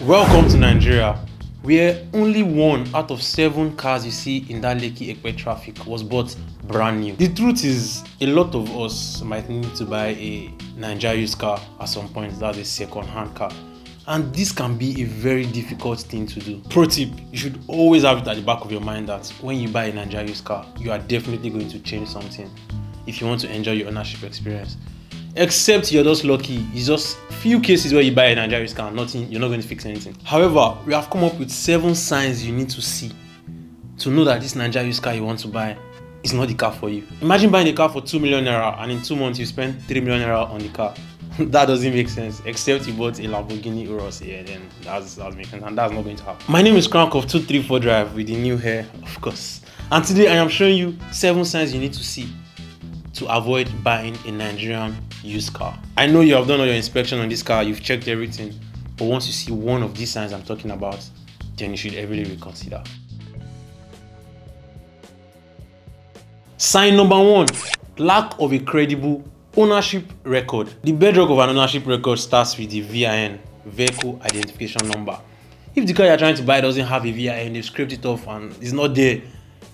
Welcome to Nigeria, where only 1 out of 7 cars you see in that Lekki Ekpe traffic was bought brand new. The truth is, a lot of us might need to buy a Naija used car at some point. That's a second-hand car, and this can be a very difficult thing to do. Pro tip: you should always have it at the back of your mind that when you buy a Naija used car, you are definitely going to change something if you want to enjoy your ownership experience. Except you're just lucky. It's just few cases where you buy a Nigerian car, nothing, you're not going to fix anything. However, we have come up with 7 signs you need to see to know that this Nigerian car you want to buy is not the car for you. Imagine buying a car for 2 million naira and in 2 months you spend 3 million naira on the car. That doesn't make sense. Except you bought a Lamborghini Urus, yeah, then that's making sense, and that's not going to happen. My name is Crank of 234 Drive with the new hair, of course. And today I am showing you 7 signs you need to see to avoid buying a Nigerian used car. I know you have done all your inspection on this car, you've checked everything, but once you see one of these signs I'm talking about, then you should heavily reconsider. Sign number 1, lack of a credible ownership record. The bedrock of an ownership record starts with the VIN, vehicle identification number. If the car you're trying to buy doesn't have a VIN, they've scraped it off and it's not there,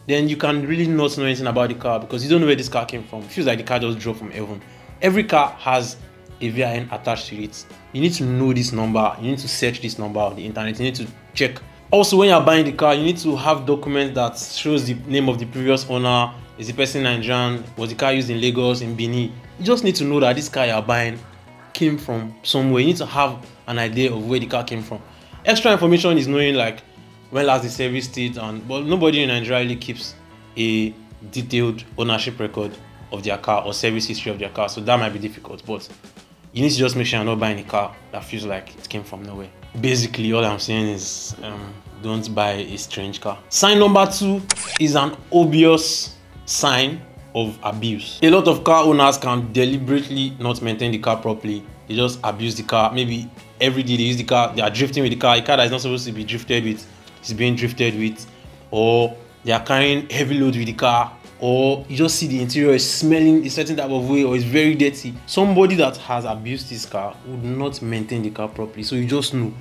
then you can really not know anything about the car because you don't know where this car came from. It feels like the car just dropped from heaven. Every car has a VIN attached to it. You need to know this number. You need to search this number on the internet. You need to check. Also, when you're buying the car, you need to have documents that shows the name of the previous owner. Is the person Nigerian? Was the car used in Lagos, in Benin? You just need to know that this car you're buying came from somewhere. You need to have an idea of where the car came from. Extra information is knowing like when last the service did, but nobody in Nigeria really keeps a detailed ownership record of their car or service history of their car, so that might be difficult, but you need to just make sure you're not buying a car that feels like it came from nowhere. Basically, all I'm saying is don't buy a strange car. Sign number 2 is an obvious sign of abuse. A lot of car owners can deliberately not maintain the car properly. They just abuse the car. Maybe every day they use the car, they are drifting with the car. A car that is not supposed to be drifted with is being drifted with, or they are carrying heavy load with the car, or you just see the interior is smelling a certain type of way or it's very dirty. Somebody that has abused this car would not maintain the car properly, so you just know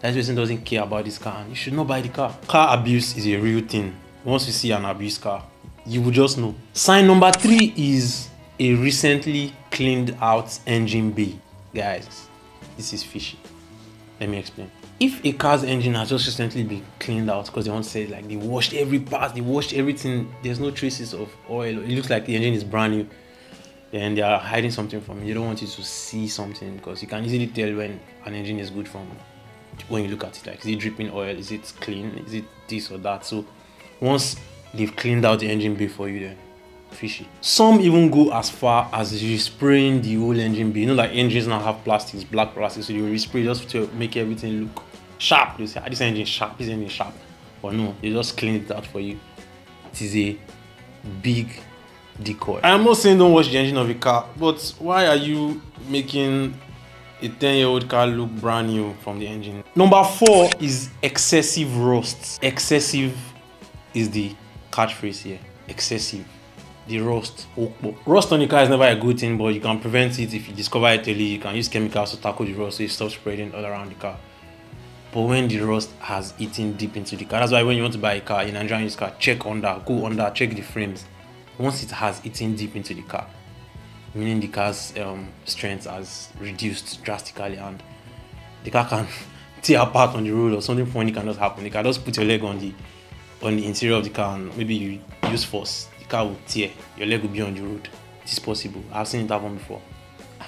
that person doesn't care about this car and you should not buy the car. Car abuse is a real thing. Once you see an abused car, you will just know. Sign number 3 is a recently cleaned out engine bay. Guys, this is fishy. Let me explain. If a car's engine has just recently been cleaned out because they want to say like they washed every part, they washed everything, there's no traces of oil, it looks like the engine is brand new, then they are hiding something from you. They don't want you to see something because you can easily tell when an engine is good from when you look at it. Like, is it dripping oil? Is it clean? Is it this or that? So once they've cleaned out the engine bay for you, then fishy. Some even go as far as respraying the whole engine bay. You know, like engines now have plastics, black plastic, so you respray just to make everything look sharp. They say, this engine sharp, this engine sharp. But no, they just clean it out for you. It is a big decoy. I am not saying don't wash the engine of a car, but why are you making a 10-year-old car look brand new from the engine? Number 4 is excessive rust. Excessive is the catchphrase here. Excessive. The rust. Rust on the car is never a good thing, but you can prevent it if you discover it early. You can use chemicals to tackle the rust so it stops spreading all around the car. But when the rust has eaten deep into the car, that's why when you want to buy a car, a Nigerian used car, check under, go under, check the frames. Once it has eaten deep into the car, meaning the car's strength has reduced drastically and the car can tear apart on the road, or something funny can just happen. You can just put your leg on the interior of the car and maybe you use force, the car will tear, your leg will be on the road. It is possible. I've seen it happen before.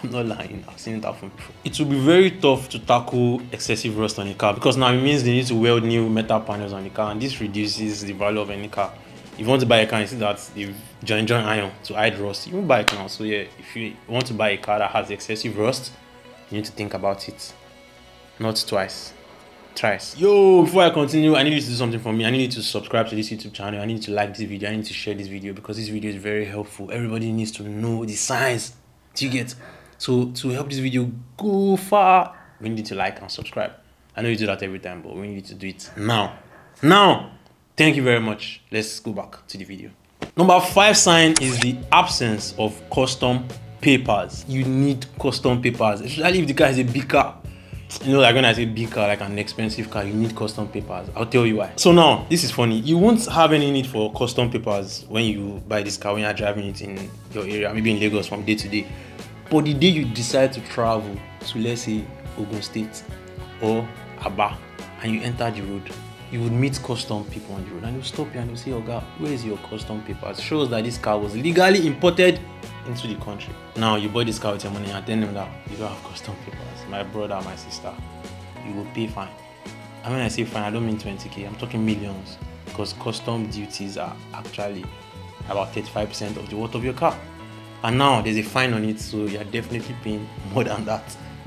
I'm not lying, I've seen it happen before. It will be very tough to tackle excessive rust on a car because now it means they need to weld new metal panels on the car, and this reduces the value of any car. If you want to buy a car and see that they've joined iron to hide rust, you won't buy it now. So yeah, if you want to buy a car that has excessive rust, you need to think about it. Not twice, thrice. Yo, before I continue, I need you to do something for me. I need you to subscribe to this YouTube channel. I need you to like this video. I need to share this video because this video is very helpful. Everybody needs to know the signs. Do you get? So to help this video go far, we need to like and subscribe. I know you do that every time, but we need to do it now. Thank you very much. Let's go back to the video. Number 5 sign is the absence of custom papers. You need custom papers, especially if the car is a big car. You know, like when I say big car, like an expensive car, you need custom papers. I'll tell you why. So now, this is funny. You won't have any need for custom papers when you buy this car, when you're driving it in your area, maybe in Lagos from day to day. But the day you decide to travel to, let's say, Ogun State or Aba, and you enter the road, you would meet custom people on the road, and they'll stop you and they'll say, "Oga, where is your custom papers?" It shows that this car was legally imported into the country. Now you bought this car with your money and tell them that you don't have custom papers. My brother, my sister, you will pay fine. And when I say fine, I don't mean 20k, I'm talking millions, because custom duties are actually about 35% of the worth of your car. And now there's a fine on it, so you're definitely paying more than that.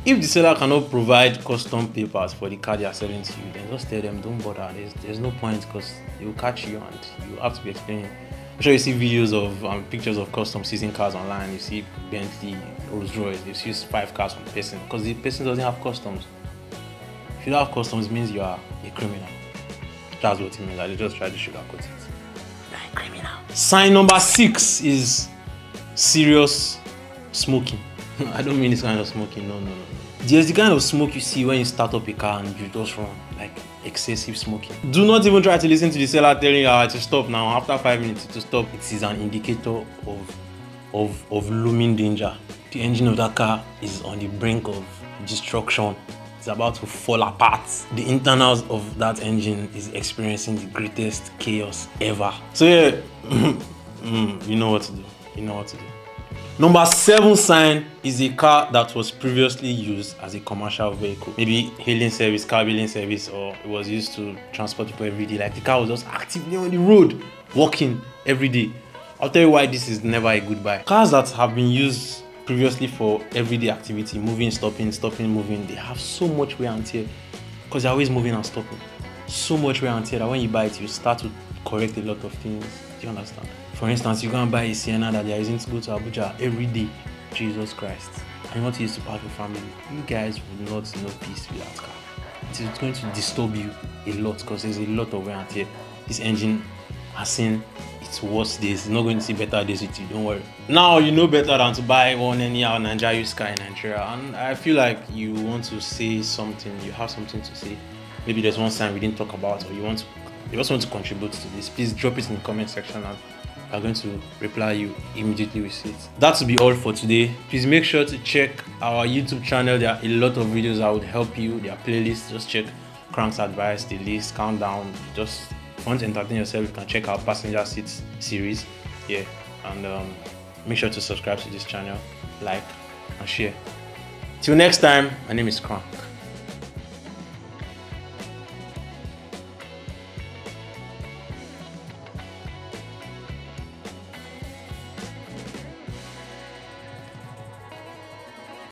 If the seller cannot provide custom papers for the car they are selling to you, then just tell them don't bother. There's no point, because they will catch you and you have to be explaining. I'm sure you see videos of pictures of custom season cars online. You see Bentley, Rolls Royce. You see 5 cars from the person, because the person doesn't have customs. If you don't have customs, it means you are a criminal. That's what it means. I just try to sugarcoat it. You're a criminal. Sign number 6 is serious smoking. I don't mean this kind of smoking. No. There's the kind of smoke you see when you start up a car and you just run, like excessive smoking. Do not even try to listen to the seller telling you to stop now. After 5 minutes to stop, it is an indicator of looming danger. The engine of that car is on the brink of destruction. It's about to fall apart. The internals of that engine is experiencing the greatest chaos ever. So yeah, you know what to do. Number 7 sign is a car that was previously used as a commercial vehicle. Maybe hailing service, car hailing service, or it was used to transport people every day. Like the car was just actively on the road, walking every day. I'll tell you why this is never a good buy. Cars that have been used previously for everyday activity, moving, stopping, moving, they have so much wear and tear, because they're always moving and stopping. So much wear and tear that when you buy it, you start to correct a lot of things. Do you understand? For instance, you go and buy a Sienna that they are using to go to Abuja every day. Jesus Christ. And you want to use to park your family. You guys will not know peace with that car. It is going to disturb you a lot, because there's a lot of wear and tear. This engine has seen its worst days. It's not going to see better days with you, don't worry. Now you know better than to buy one anyhow Naija used car in Nigeria. And I feel like you want to say something, you have something to say. Maybe there's one sign we didn't talk about, or you just want to contribute to this. Please drop it in the comment section and I'm going to reply you immediately with it. That will be all for today. Please make sure to check our YouTube channel. There are a lot of videos that would help you. There are playlists. Just check Crank's Advice, the list, countdown. Just if you want to entertain yourself, you can check our passenger seats series. Yeah, and make sure to subscribe to this channel, like and share. Till next time, my name is Crank.